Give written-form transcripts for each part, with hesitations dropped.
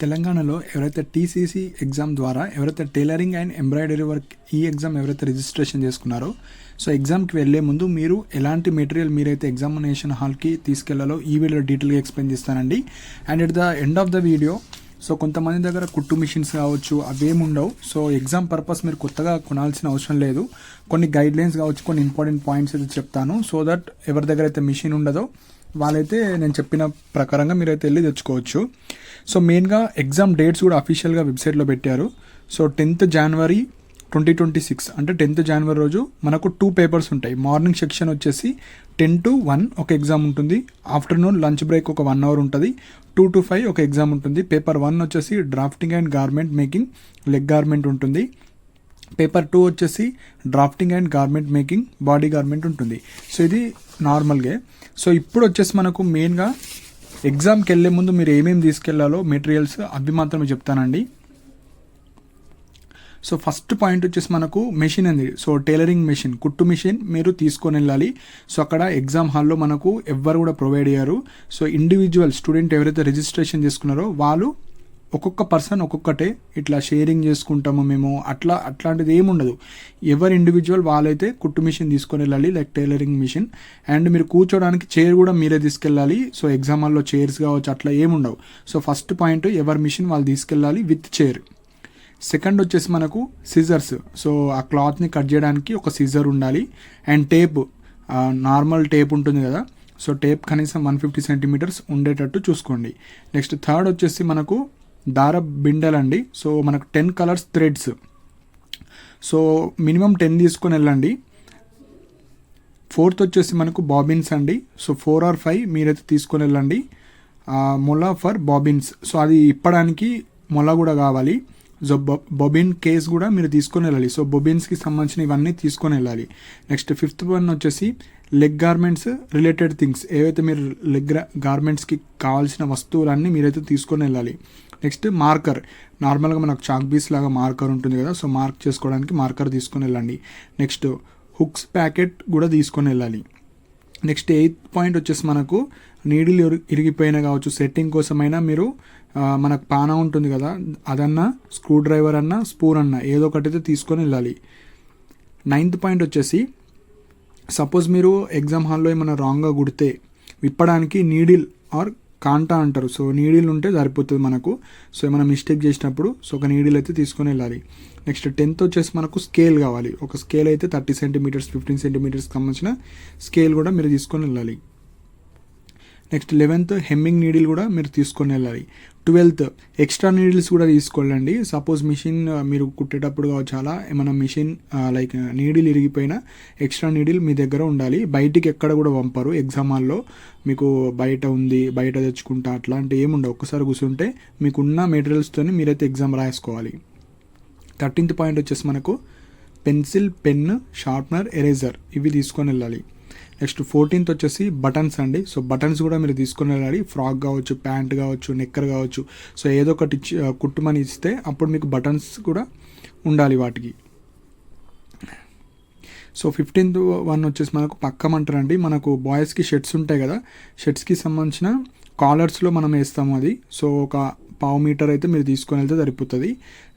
తెలంగాణలో ఎవరైతే TCC exam ద్వారా ఎవరైతే టైలరింగ్ అండ్ ఎంబ్రాయిడరీ వర్క్ ఈ ఎగ్జామ్ ఎవరైతే రిజిస్ట్రేషన్ చేసుకున్నారో సో ఎగ్జామ్కి వెళ్ళే ముందు మీరు ఎలాంటి మెటీరియల్ మీరైతే ఎగ్జామినేషన్ హాల్కి తీసుకెళ్లాలో ఈ వీడియో డీటెయిల్గా ఎక్స్ప్లెయిన్ చేస్తానండి. And at the end of the video so కొంతమంది దగ్గర కుట్టు మిషన్స్ కావచ్చు అవేమి ఉండవు. సో ఎగ్జామ్ పర్పస్ మీరు కొత్తగా కొనాల్సిన అవసరం లేదు. కొన్ని గైడ్లైన్స్ కావచ్చు, కొన్ని ఇంపార్టెంట్ పాయింట్స్ అయితే చెప్తాను. సో దట్ ఎవరి దగ్గర అయితే మిషన్ ఉండదో వాళ్ళైతే నేను చెప్పిన ప్రకారంగా మీరైతే వెళ్ళి తెచ్చుకోవచ్చు. సో మెయిన్గా ఎగ్జామ్ డేట్స్ కూడా అఫీషియల్గా వెబ్సైట్లో పెట్టారు. సో 10th January 2026 అంటే 10th January రోజు మనకు 2 పేపర్స్ ఉంటాయి. మార్నింగ్ సెక్షన్ వచ్చేసి 10 to 1 ఒక ఎగ్జామ్ ఉంటుంది. ఆఫ్టర్నూన్ లంచ్ బ్రేక్ ఒక 1 hour ఉంటుంది. 2 to 5 ఒక ఎగ్జామ్ ఉంటుంది. పేపర్ 1 వచ్చేసి drafting and garment making leg garment ఉంటుంది. పేపర్ 2 వచ్చేసి drafting and garment making body garment ఉంటుంది. సో ఇది నార్మల్గా. సో ఇప్పుడు వచ్చేసి మనకు మెయిన్గా ఎగ్జామ్కి వెళ్ళే ముందు మీరు ఏమేమి తీసుకెళ్లాలో మెటీరియల్స్ అవి మాత్రమే చెప్తానండి. సో ఫస్ట్ పాయింట్ వచ్చేసి మనకు మెషిన్ అండి. సో టైలరింగ్ మెషిన్, కుట్టు మిషన్ మీరు తీసుకొని వెళ్ళాలి. సో అక్కడ ఎగ్జామ్ హాల్లో మనకు ఎవ్వరు కూడా ప్రొవైడ్ అయ్యారు. సో ఇండివిజువల్ స్టూడెంట్ ఎవరైతే రిజిస్ట్రేషన్ చేసుకున్నారో వాళ్ళు ఒక్కొక్క పర్సన్ ఒక్కొక్కటే ఇట్లా షేరింగ్ చేసుకుంటాము మేము, అట్లాంటిది ఏముండదు. ఎవరు ఇండివిజువల్ వాళ్ళైతే కుట్టు మిషన్ తీసుకొని వెళ్ళాలి, లైక్ టైలరింగ్ మిషన్. అండ్ మీరు కూర్చోడానికి చైర్ కూడా మీరే తీసుకెళ్ళాలి. సో ఎగ్జామ్ హాల్లో చైర్స్ కావచ్చు అట్లా ఏముండవు. సో ఫస్ట్ పాయింట్ ఎవరి మిషన్ వాళ్ళు తీసుకెళ్ళాలి విత్ చైర్. సెకండ్ వచ్చేసి మనకు సిజర్స్. సో ఆ క్లాత్ని కట్ చేయడానికి ఒక సిజర్ ఉండాలి. అండ్ టేప్, నార్మల్ టేప్ ఉంటుంది కదా, సో టేప్ కనీసం 150 centimeters ఉండేటట్టు చూసుకోండి. నెక్స్ట్ థర్డ్ వచ్చేసి మనకు దార బిండెలండి. సో మనకు 10 colours థ్రెడ్స్. సో మినిమం 10 తీసుకొని వెళ్ళండి. ఫోర్త్ వచ్చేసి మనకు బాబిన్స్ అండి. సో 4 or 5 మీరైతే తీసుకొని వెళ్ళండి. మొల ఫర్ బాబిన్స్. సో అది ఇప్పడానికి మొల కూడా కావాలి. సో బొబిన్ కేస్ కూడా మీరు తీసుకొని వెళ్ళాలి. సో బొబిన్స్కి సంబంధించిన ఇవన్నీ తీసుకొని వెళ్ళాలి. నెక్స్ట్ 5th one వచ్చేసి లెగ్ గార్మెంట్స్ రిలేటెడ్ థింగ్స్. ఏవైతే మీరు లెగ్ గార్మెంట్స్కి కావాల్సిన వస్తువులన్నీ మీరైతే తీసుకొని వెళ్ళాలి. నెక్స్ట్ మార్కర్, నార్మల్గా మనకు చాక్ పీస్ లాగా మార్కర్ ఉంటుంది కదా, సో మార్క్ చేసుకోవడానికి మార్కర్ తీసుకొని వెళ్ళండి. నెక్స్ట్ హుక్స్ ప్యాకెట్ కూడా తీసుకొని వెళ్ళాలి. నెక్స్ట్ 8th point వచ్చేసి మనకు నీడిల్ ఇరిగిపోయినా కావచ్చు, సెట్టింగ్ కోసమైనా మీరు మనకు పానా ఉంటుంది కదా, అదన్నా స్క్రూ డ్రైవర్ అన్నా స్పూన్ అన్నా ఏదో ఒకటైతే తీసుకొని వెళ్ళాలి. 9th point వచ్చేసి సపోజ్ మీరు ఎగ్జామ్ హాల్లో ఏమైనా రాంగ్గా కుడితే విప్పడానికి నీడిల్ ఆర్ కాంటా అంటారు. సో నీడిల్ ఉంటే సరిపోతుంది మనకు. సో ఏమైనా మిస్టేక్ చేసినప్పుడు సో ఒక నీడిల్ అయితే తీసుకొని వెళ్ళాలి. నెక్స్ట్ 10th వచ్చేసి మనకు స్కేల్ కావాలి. ఒక స్కేల్ అయితే 30 centimeters 15 centimeters సంబంధించిన స్కేల్ కూడా మీరు తీసుకొని వెళ్ళాలి. నెక్స్ట్ 11th హెమ్మింగ్ నీడిల్ కూడా మీరు తీసుకొని వెళ్ళాలి. 12th ఎక్స్ట్రా నీడిల్స్ కూడా తీసుకోవాలండి. సపోజ్ మిషన్ మీరు కుట్టేటప్పుడు కావచ్చు అలా ఏమైనా మిషన్ లైక్ నీడిల్ ఇరిగిపోయినా ఎక్స్ట్రా నీడిల్ మీ దగ్గర ఉండాలి. బయటికి ఎక్కడ కూడా పంపరు ఎగ్జామ్ హాల్లో. మీకు బయట ఉంది బయట తెచ్చుకుంటా అట్లాంటి ఏముండవు. ఒక్కసారి కూర్చుంటే మీకున్న మెటీరియల్స్తో మీరైతే ఎగ్జామ్ రాసుకోవాలి. 13th point వచ్చేసి మనకు పెన్సిల్, పెన్, షార్ప్నర్, ఎరేజర్ ఇవి తీసుకొని వెళ్ళాలి. నెక్స్ట్ 14th వచ్చేసి బటన్స్ అండి. సో బటన్స్ కూడా మీరు తీసుకొని వెళ్ళాలి. ఫ్రాక్ కావచ్చు, ప్యాంట్ కావచ్చు, నెక్కర్ కావచ్చు, సో ఏదో ఒకటి కుట్టుమని ఇస్తే అప్పుడు మీకు బటన్స్ కూడా ఉండాలి వాటికి. సో 15th one వచ్చేసి మనకు పక్కమంటారండి. మనకు బాయ్స్కి షర్ట్స్ ఉంటాయి కదా, షర్ట్స్కి సంబంధించిన కాలర్స్లో మనం వేస్తాము అది. సో ఒక 1/2 meter అయితే మీరు తీసుకొని వెళ్తే సరిపోతుంది.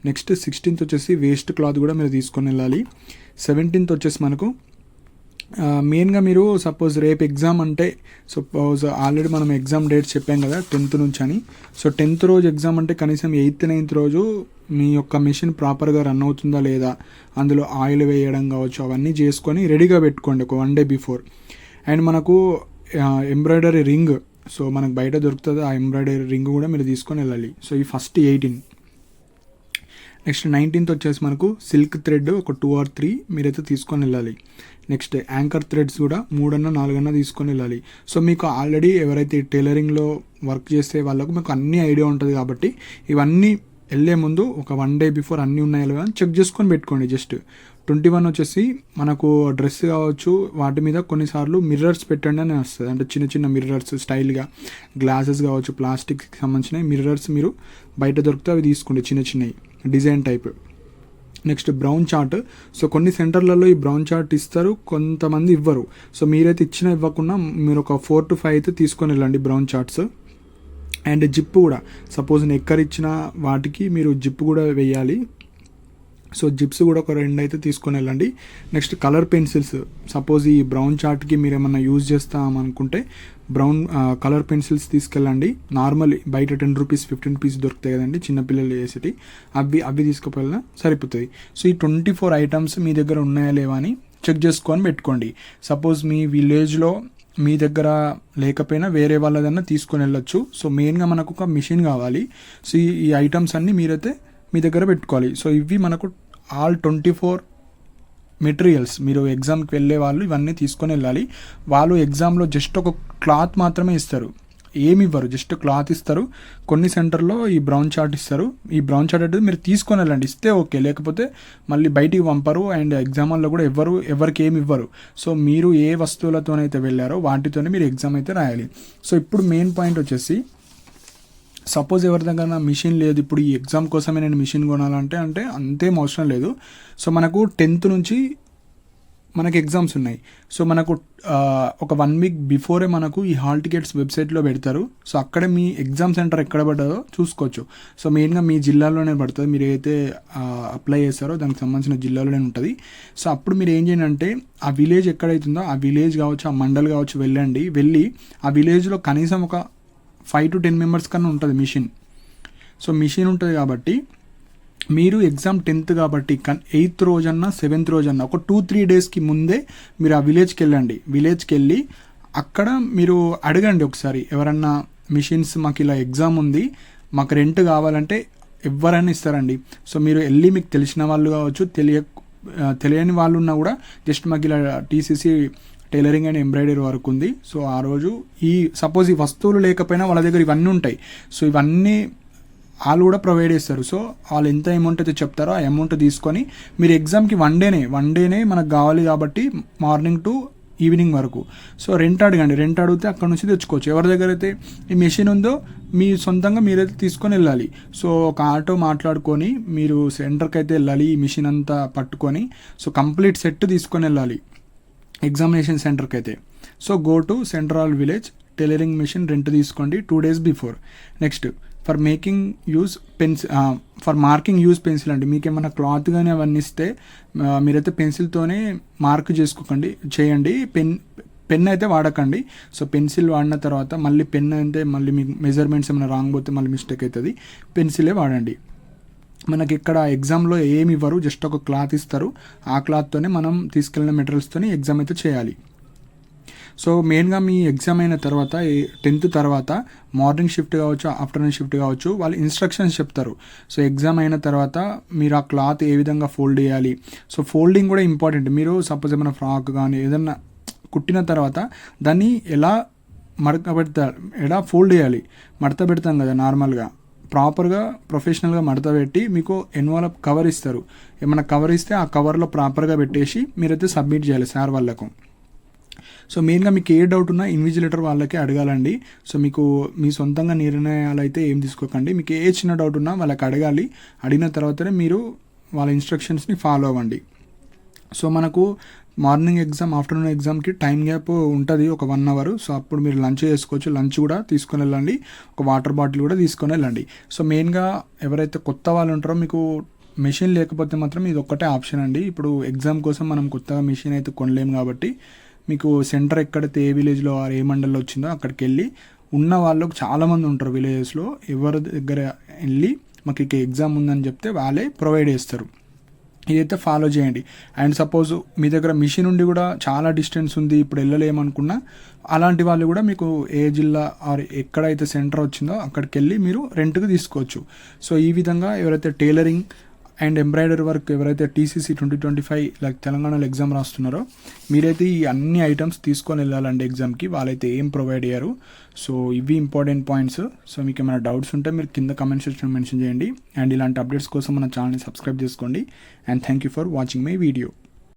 నెక్స్ట్ 16th వచ్చేసి వేస్ట్ క్లాత్ కూడా మీరు తీసుకొని వెళ్ళాలి. 17th వచ్చేసి మనకు మెయిన్గా మీరు సపోజ్ రేపు ఎగ్జామ్ అంటే సపోజ్ ఆల్రెడీ మనం ఎగ్జామ్ డేట్స్ చెప్పాం కదా 10th నుంచి అని. సో 10th రోజు ఎగ్జామ్ అంటే కనీసం 8th 9th రోజు మీ యొక్క మిషన్ ప్రాపర్గా రన్ అవుతుందా లేదా, అందులో ఆయిల్ వేయడం కావచ్చు అవన్నీ చేసుకొని రెడీగా పెట్టుకోండి ఒక 1 day బిఫోర్. అండ్ మనకు ఎంబ్రాయిడరీ రింగ్, సో మనకు బయట దొరుకుతుంది ఆ ఎంబ్రాయిడరీ రింగ్ కూడా మీరు తీసుకొని వెళ్ళాలి. సో ఈ ఫస్ట్ 18. నెక్స్ట్ 19th వచ్చేసి మనకు సిల్క్ థ్రెడ్ ఒక 2 or 3 మీరైతే తీసుకొని వెళ్ళాలి. నెక్స్ట్ యాంకర్ థ్రెడ్స్ కూడా 3 or 4 తీసుకొని వెళ్ళాలి. సో మీకు ఆల్రెడీ ఎవరైతే టైలరింగ్లో వర్క్ చేసే వాళ్ళకు మీకు అన్ని ఐడియా ఉంటుంది కాబట్టి ఇవన్నీ వెళ్ళే ముందు ఒక 1 day బిఫోర్ అన్నీ ఉన్నాయో లేవో చెక్ చేసుకొని పెట్టుకోండి. జస్ట్ 21 వచ్చేసి మనకు డ్రెస్ కావచ్చు వాటి మీద కొన్నిసార్లు మిర్రర్స్ పెట్టండి అని వస్తుంది. అంటే చిన్న చిన్న మిర్రర్స్ స్టైల్గా, గ్లాసెస్ కావచ్చు, ప్లాస్టిక్కి సంబంధించిన మిర్రర్స్ మీరు బయట దొరికితే అవి తీసుకోండి, చిన్న చిన్నవి design type. Next brown chart. So కొన్ని సెంటర్లలో ఈ బ్రౌన్ చార్ట్ ఇస్తారు, కొంతమంది ఇవ్వరు. సో మీరైతే ఇవ్వకుండా మీరు ఒక 4 to 5 అయితే తీసుకొని వెళ్ళండి బ్రౌన్ చార్ట్స్. అండ్ జిప్ కూడా సపోజ్ నెక్కర్ ఇచ్చిన వాటికి మీరు జిప్ కూడా వేయాలి. సో జిప్స్ కూడా ఒక 2 అయితే తీసుకొని వెళ్ళండి. నెక్స్ట్ కలర్ పెన్సిల్స్, సపోజ్ ఈ బ్రౌన్ చార్ట్కి మీరు ఏమన్నా యూజ్ చేస్తామనుకుంటే బ్రౌన్ కలర్ పెన్సిల్స్ తీసుకెళ్ళండి. నార్మల్ బయట 10 రూపీస్ 15 రూపీస్ దొరుకుతాయి కదండి చిన్నపిల్లలు చేసేటి, అవి తీసుకుపోయినా సరిపోతుంది. సో ఈ 24 ఐటమ్స్ మీ దగ్గర ఉన్నాయా లేవా అని చెక్ చేసుకొని పెట్టుకోండి. సపోజ్ మీ విలేజ్లో మీ దగ్గర లేకపోయినా వేరే వాళ్ళదన్నా తీసుకొని వెళ్ళొచ్చు. సో మెయిన్గా మనకు ఒక మిషన్ కావాలి. సో ఈ ఐటమ్స్ అన్నీ మీరైతే మీ దగ్గర పెట్టుకోవాలి. సో ఇవి మనకు ఆల్ 24 మెటీరియల్స్. మీరు ఎగ్జామ్కి వెళ్ళే వాళ్ళు ఇవన్నీ తీసుకొని వెళ్ళాలి. వాళ్ళు ఎగ్జామ్లో జస్ట్ ఒక క్లాత్ మాత్రమే ఇస్తారు, ఏమి ఇవ్వరు, జస్ట్ క్లాత్ ఇస్తారు. కొన్ని సెంటర్లో ఈ బ్రౌన్ చార్ట్ ఇస్తారు. ఈ బ్రౌన్ చార్ట్ అంటే మీరు తీసుకొని వెళ్ళండి, ఇస్తే ఓకే, లేకపోతే మళ్ళీ బయటికి పంపరు. అండ్ ఎగ్జామ్ హాల్లో కూడా ఎవరికి ఏమి ఇవ్వరు. సో మీరు ఏ వస్తువులతోనైతే వెళ్ళారో వాటితోనే మీరు ఎగ్జామ్ అయితే రాయాలి. సో ఇప్పుడు మెయిన్ పాయింట్ వచ్చేసి, సపోజ్ ఎవరి దగ్గర మిషన్ లేదు, ఇప్పుడు ఈ ఎగ్జామ్ కోసమే నేను మిషన్ కొనాలంటే అంతేం అవసరం లేదు. సో మనకు 10th నుంచి మనకి ఎగ్జామ్స్ ఉన్నాయి. సో మనకు ఒక 1 వీక్ బిఫోరే మనకు ఈ హాల్ టికెట్స్ వెబ్సైట్లో పెడతారు. సో అక్కడే మీ ఎగ్జామ్ సెంటర్ ఎక్కడ పడ్డదో చూసుకోవచ్చు. సో మెయిన్గా మీ జిల్లాలోనే పడుతుంది, మీరు ఏదైతే అప్లై చేస్తారో దానికి సంబంధించిన జిల్లాలోనే ఉంటుంది. సో అప్పుడు మీరు ఏం చేయండి అంటే, ఆ విలేజ్ ఎక్కడైతుందో ఆ విలేజ్ కావచ్చు, ఆ మండల్ కావచ్చు, వెళ్ళి ఆ విలేజ్లో కనీసం ఒక 5 to 10 మెంబర్స్ కన్నా ఉంటుంది మిషన్. సో మిషన్ ఉంటుంది కాబట్టి మీరు ఎగ్జామ్ 10th కాబట్టి 8th రోజన్నా 7th రోజన్నా ఒక 2-3 డేస్కి ముందే మీరు ఆ విలేజ్కి వెళ్ళండి. విలేజ్కి వెళ్ళి అక్కడ మీరు అడగండి ఒకసారి, ఎవరన్నా మిషన్స్ మాకు ఇలా ఎగ్జామ్ ఉంది, మాకు రెంట్ కావాలంటే ఎవరైనా ఇస్తారండి. సో మీరు వెళ్ళి మీకు తెలిసిన వాళ్ళు కావచ్చు, తెలియని వాళ్ళు ఉన్నా కూడా జస్ట్ మాకు ఇలా TCC tailoring and embroidery work ఉంది. సో ఆ రోజు సపోజ్ ఈ వస్తువులు లేకపోయినా వాళ్ళ దగ్గర ఇవన్నీ ఉంటాయి. సో ఇవన్నీ వాళ్ళు కూడా ప్రొవైడ్ చేస్తారు. సో వాళ్ళు ఎంత అమౌంట్ అయితే చెప్తారో ఆ అమౌంట్ తీసుకొని మీరు ఎగ్జామ్కి వన్ డేనే మనకు కావాలి కాబట్టి మార్నింగ్ టు ఈవినింగ్ వరకు. సో రెంట్ అడగండి, రెంట్ అడిగితే అక్కడ నుంచి తెచ్చుకోవచ్చు. ఎవరి దగ్గర అయితే ఈ మెషిన్ ఉందో మీ సొంతంగా మీరైతే తీసుకొని వెళ్ళాలి. సో ఒక ఆటో మాట్లాడుకొని మీరు సెంటర్కి అయితే వెళ్ళాలి, ఈ మిషన్ అంతా పట్టుకొని. సో కంప్లీట్ సెట్ తీసుకొని వెళ్ళాలి ఎగ్జామినేషన్ సెంటర్కి అయితే. So go to central village, tailoring machine rent తీసుకోండి 2 days before. Next for marking use pencil అండి. మీకు ఏమైనా క్లాత్ కానీ అవన్నీ ఇస్తే మీరైతే పెన్సిల్తోనే మార్క్ చేయండి. పెన్ అయితే వాడకండి. సో పెన్సిల్ వాడిన తర్వాత మళ్ళీ పెన్ అంటే మళ్ళీ మీకు మెజర్మెంట్స్ ఏమైనా రాంగ్ పోతే మళ్ళీ మిస్టేక్ అవుతుంది. పెన్సిలే వాడండి. మనకి ఇక్కడ ఎగ్జామ్లో ఏమి ఇవ్వరు, జస్ట్ ఒక క్లాత్ ఇస్తారు. ఆ క్లాత్తోనే మనం తీసుకెళ్ళిన మెటీరియల్స్తోని ఎగ్జామ్ అయితే చేయాలి. సో మెయిన్గా మీ ఎగ్జామ్ అయిన తర్వాత 10th తర్వాత మార్నింగ్ షిఫ్ట్ కావచ్చు, ఆఫ్టర్నూన్ షిఫ్ట్ కావచ్చు, వాళ్ళు ఇన్స్ట్రక్షన్స్ చెప్తారు. సో ఎగ్జామ్ అయిన తర్వాత మీరు ఆ క్లాత్ ఏ విధంగా ఫోల్డ్ చేయాలి. సో ఫోల్డింగ్ కూడా ఇంపార్టెంట్. మీరు సపోజ్ ఏమైనా ఫ్రాక్ కానీ ఏదన్నా కుట్టిన తర్వాత దాన్ని ఎలా ఫోల్డ్ చేయాలి. మడత పెడతాం కదా నార్మల్గా, ప్రాపర్గా ప్రొఫెషనల్గా మడత పెట్టి మీకు ఎన్వలప్ కవర్ ఇస్తారు. ఏమైనా కవర్ ఇస్తే ఆ కవర్లో ప్రాపర్గా పెట్టేసి మీరైతే సబ్మిట్ చేయాలి సార్ వాళ్ళకు. సో మెయిన్గా మీకు ఏ డౌట్ ఉన్నా ఇన్విజిలేటర్ వాళ్ళకే అడగాలండి. సో మీకు మీ సొంతంగా నిర్ణయాలు అయితే ఏం తీసుకోకండి. మీకు ఏ చిన్న డౌట్ ఉన్నా వాళ్ళకి అడగాలి. అడిగిన తర్వాతనే మీరు వాళ్ళ ఇన్స్ట్రక్షన్స్ని ఫాలో అవ్వండి. సో మనకు మార్నింగ్ ఎగ్జామ్, ఆఫ్టర్నూన్ ఎగ్జామ్కి టైం గ్యాప్ ఉంటుంది ఒక 1 hour. సో అప్పుడు మీరు లంచ్ చేసుకోవచ్చు. లంచ్ కూడా తీసుకొని వెళ్ళండి, ఒక వాటర్ బాటిల్ కూడా తీసుకొని వెళ్ళండి. సో మెయిన్గా ఎవరైతే కొత్త వాళ్ళు ఉంటారో, మీకు మెషిన్ లేకపోతే మాత్రం ఇది ఒక్కటే ఆప్షన్ అండి. ఇప్పుడు ఎగ్జామ్ కోసం మనం కొత్తగా మెషిన్ అయితే కొనలేము కాబట్టి మీకు సెంటర్ ఎక్కడైతే ఏ విలేజ్లో ఏ మండల్లో వచ్చిందో అక్కడికి వెళ్ళి, ఉన్న వాళ్ళకు చాలామంది ఉంటారు విలేజెస్లో, ఎవరి దగ్గర వెళ్ళి మాకు ఇక ఎగ్జామ్ ఉందని చెప్తే వాళ్ళే ప్రొవైడ్ చేస్తారు. ఇదైతే ఫాలో చేయండి. అండ్ సపోజ్ మీ దగ్గర మిషన్ ఉండి కూడా చాలా డిస్టెన్స్ ఉంది, ఇప్పుడు వెళ్ళలేమనుకున్నా, అలాంటి వాళ్ళు కూడా మీకు ఏ జిల్లా ఆర్ ఎక్కడైతే సెంటర్ వచ్చిందో అక్కడికి వెళ్ళి మీరు రెంట్కి తీసుకోవచ్చు. సో ఈ విధంగా ఎవరైతే టైలరింగ్ అండ్ ఎంబ్రాయిడరీ వర్క్ ఎవరైతే టీసీసీ 2025 లైక్ తెలంగాణలో ఎగ్జామ్ రాస్తున్నారో మీరైతే ఈ అన్ని ఐటమ్స్ తీసుకొని వెళ్ళాలండి ఎగ్జామ్కి. వాళ్ళైతే ఏం ప్రొవైడ్ అయ్యారు. సో ఇవి ఇంపార్టెంట్ పాయింట్స్. సో మీకు ఏమైనా డౌట్స్ ఉంటే మీరు కింద కమెంట్ సెక్షన్లో మెన్షన్ చేయండి. అండ్ ఇలాంటి అప్డేట్స్ కోసం మన ఛానల్ని సబ్స్క్రైబ్ చేసుకోండి. And thank you for watching my video.